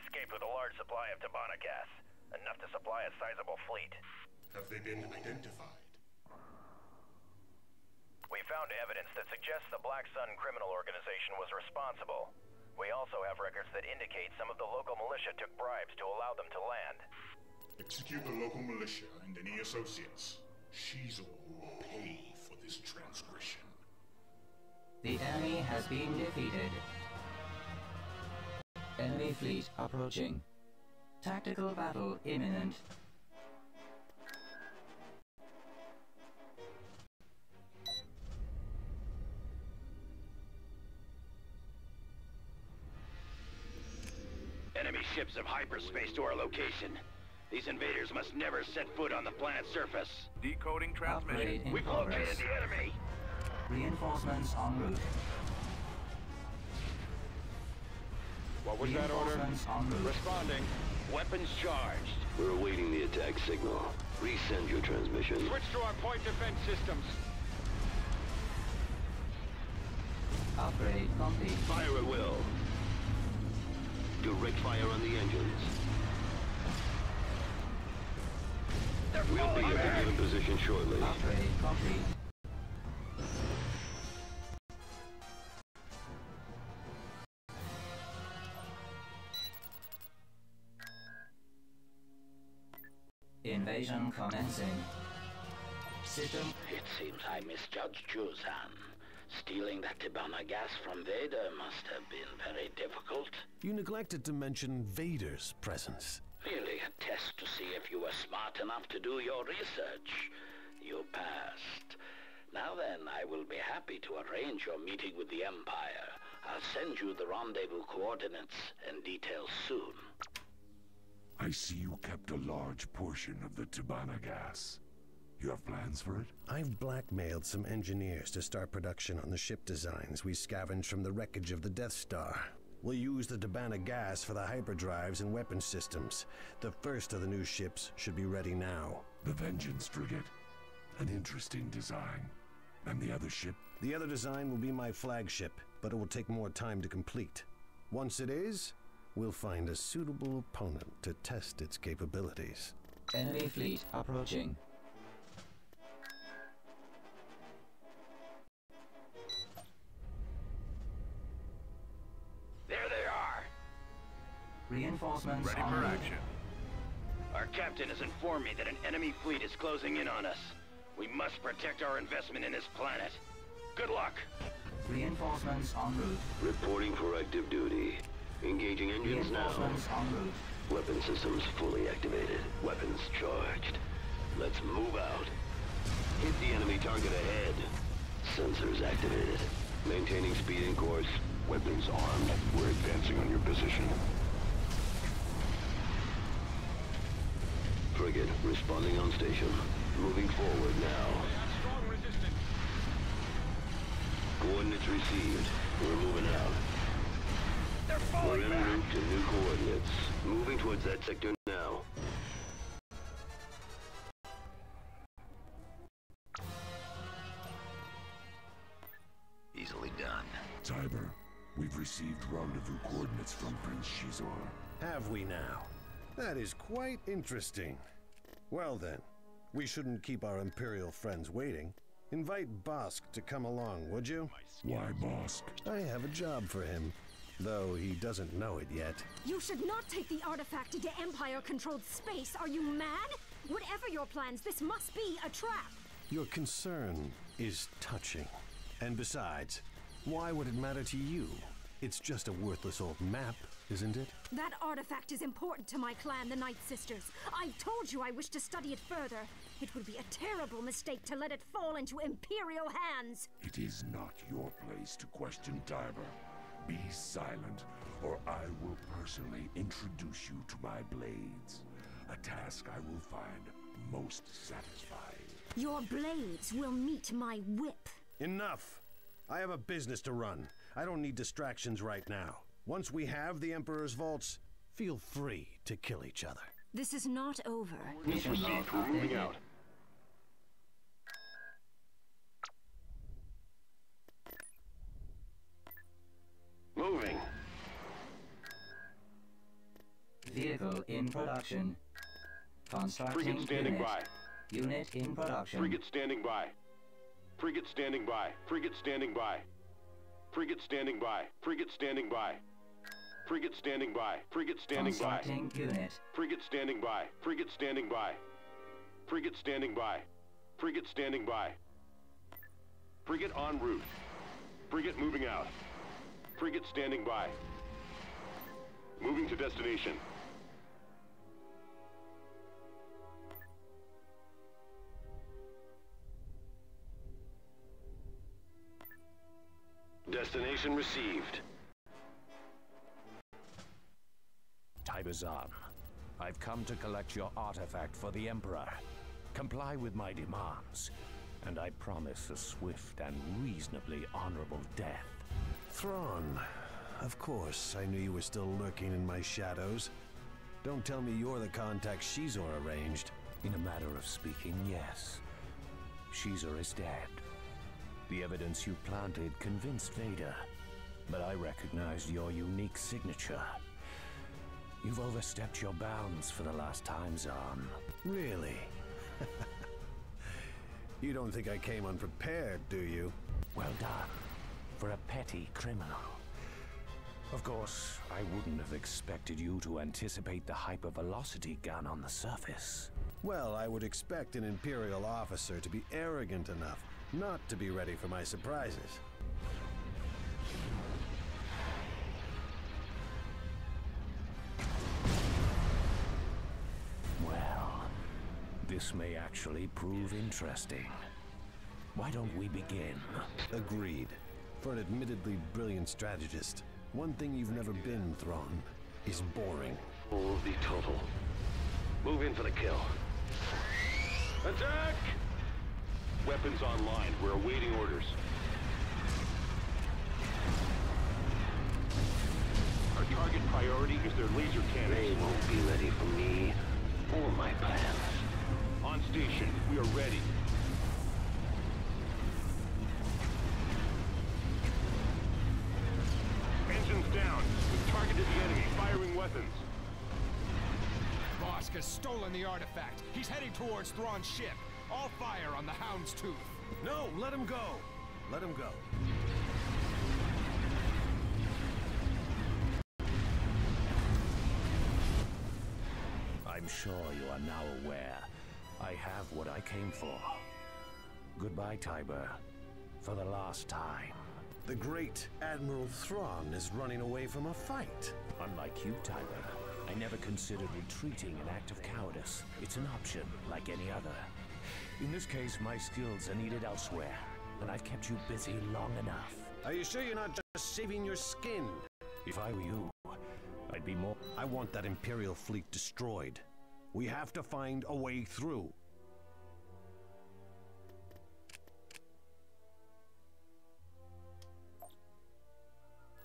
escaped with a large supply of Tabana gas, enough to supply a sizable fleet. Have they been identified? We found evidence that suggests the Black Sun criminal organization was responsible. We also have records that indicate some of the local militia took bribes to allow them to land. Execute the local militia and any associates. Shizo will pay for this transgression. The enemy has been defeated. Enemy fleet approaching. Tactical battle imminent. Enemy ships have hyperspace to our location. These invaders must never set foot on the planet's surface. Decoding transmission. We've located the enemy! Reinforcements en route. What was that order? Reinforcements en route. Responding. Weapons charged. We're awaiting the attack signal. Resend your transmission. Switch to our point defense systems. Upgrade complete. Fire at will. Direct fire on the engines. We'll be at the given position shortly. Upgrade complete. Invasion commencing. System. It seems I misjudged Juzan. Stealing that Tabana gas from Vader must have been very difficult. You neglected to mention Vader's presence. Merely a test to see if you were smart enough to do your research. You passed. Now then, I will be happy to arrange your meeting with the Empire. I'll send you the rendezvous coordinates and details soon. I see you kept a large portion of the Tabana gas. You have plans for it? I've blackmailed some engineers to start production on the ship designs we scavenged from the wreckage of the Death Star. We'll use the Tabana gas for the hyperdrives and weapon systems. The first of the new ships should be ready now. The Vengeance frigate. An interesting design. And the other ship? The other design will be my flagship, but it will take more time to complete. Once it is, we'll find a suitable opponent to test its capabilities. Enemy fleet approaching. There they are! Reinforcements Ready en for route. action. Our captain has informed me that an enemy fleet is closing in on us. We must protect our investment in this planet. Good luck! Reinforcements en route. Reporting for active duty. Engaging engines now. Reinforcements en route. Weapon systems fully activated. Weapons charged. Let's move out. Hit the enemy target ahead. Sensors activated. Maintaining speed and course. Weapons armed. We're advancing on your position. Frigate responding on station. Moving forward now. Strong resistance. Coordinates received. We're moving out. They're We're falling en back! route to new coordinates. Moving towards that sector now. Easily done. Tiber, we've received rendezvous coordinates from Prince Shizor. Have we now? That is quite interesting. Well then, we shouldn't keep our Imperial friends waiting. Invite Bosk to come along, would you? Why, Bosk? I have a job for him, though he doesn't know it yet. You should not take the artifact into Empire-controlled space. Are you mad? Whatever your plans, this must be a trap. Your concern is touching. And besides, why would it matter to you? It's just a worthless old map, isn't it? That artifact is important to my clan, the Night Sisters. I've told you I wish to study it further. It would be a terrible mistake to let it fall into Imperial hands. It is not your place to question Tiber. Be silent, or I will personally introduce you to my blades. A task I will find most satisfying. Your blades will meet my whip. Enough! I have a business to run. I don't need distractions right now. Once we have the Emperor's vaults, feel free to kill each other. This is not over. Mission log updated. Moving. Vehicle in production. Constructing Frigate standing unit. by. Unit in production. Frigate standing by. Frigate standing by. Frigate standing by. Frigate standing by. Frigate standing by. Frigate standing by. Frigate standing by. Constructing unit. Frigate standing by. Frigate standing by. Frigate standing by. Frigate standing by. Frigate en route. Frigate moving out. Frigate standing by. Moving to destination. Destination received. Tiber Zahn, I've come to collect your artifact for the Emperor. Comply with my demands, and I promise a swift and reasonably honorable death. Thrawn, of course, I knew you were still lurking in my shadows. Don't tell me you're the contact Shizor arranged. In a matter of speaking, yes. Shizor is dead. The evidence you planted convinced Vader, but I recognized your unique signature. You've overstepped your bounds for the last time, Zahn. Really? You don't think I came unprepared, do you? Well done, for a petty criminal. Of course, I wouldn't have expected you to anticipate the hypervelocity gun on the surface. Well, I would expect an Imperial officer to be arrogant enough not to be ready for my surprises. Well, this may actually prove interesting. Why don't we begin? Agreed. For an admittedly brilliant strategist, one thing you've never been, Thrawn, is boring. Will be total. Move in for the kill. Attack! Weapons online. We're awaiting orders. Our target priority is their laser cannons. They won't be ready for me or my plans. On station. We are ready. Engines down. We've targeted the enemy. Firing weapons. Bosk has stolen the artifact. He's heading towards Thrawn's ship. All fire on the Hound's Tooth. No, let him go! Let him go. I'm sure you are now aware I have what I came for. Goodbye, Tiber. For the last time. The great Admiral Thrawn is running away from a fight. Unlike you, Tiber, I never considered retreating an act of cowardice. It's an option, like any other. In this case, my skills are needed elsewhere, and I've kept you busy long enough. Are you sure you're not just saving your skin? If I were you, I'd be more... I want that Imperial fleet destroyed. We have to find a way through.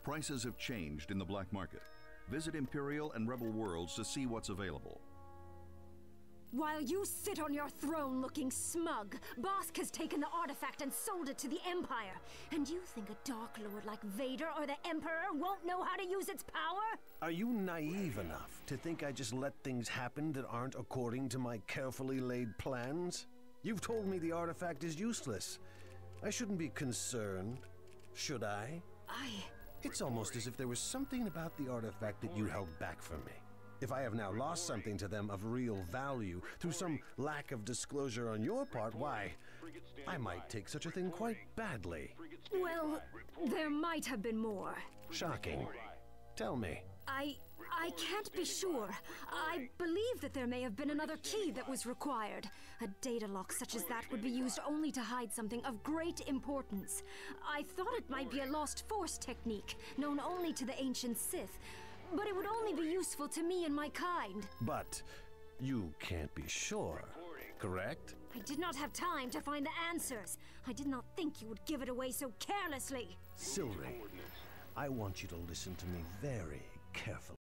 Prices have changed in the black market. Visit Imperial and Rebel Worlds to see what's available. While you sit on your throne looking smug, Bosk has taken the artifact and sold it to the Empire. And you think a Dark Lord like Vader or the Emperor won't know how to use its power? Are you naive enough to think I just let things happen that aren't according to my carefully laid plans? You've told me the artifact is useless. I shouldn't be concerned, should I? It's almost as if there was something about the artifact that you held back from me. If I have now lost something to them of real value through some lack of disclosure on your part, why, I might take such a thing quite badly. Well, there might have been more. Shocking. Tell me. I can't be sure. I believe that there may have been another key that was required. A data lock such as that would be used only to hide something of great importance. I thought it might be a Lost Force technique, known only to the ancient Sith. But it would only be useful to me and my kind. But you can't be sure, correct? I did not have time to find the answers. I did not think you would give it away so carelessly. Sylvie, I want you to listen to me very carefully.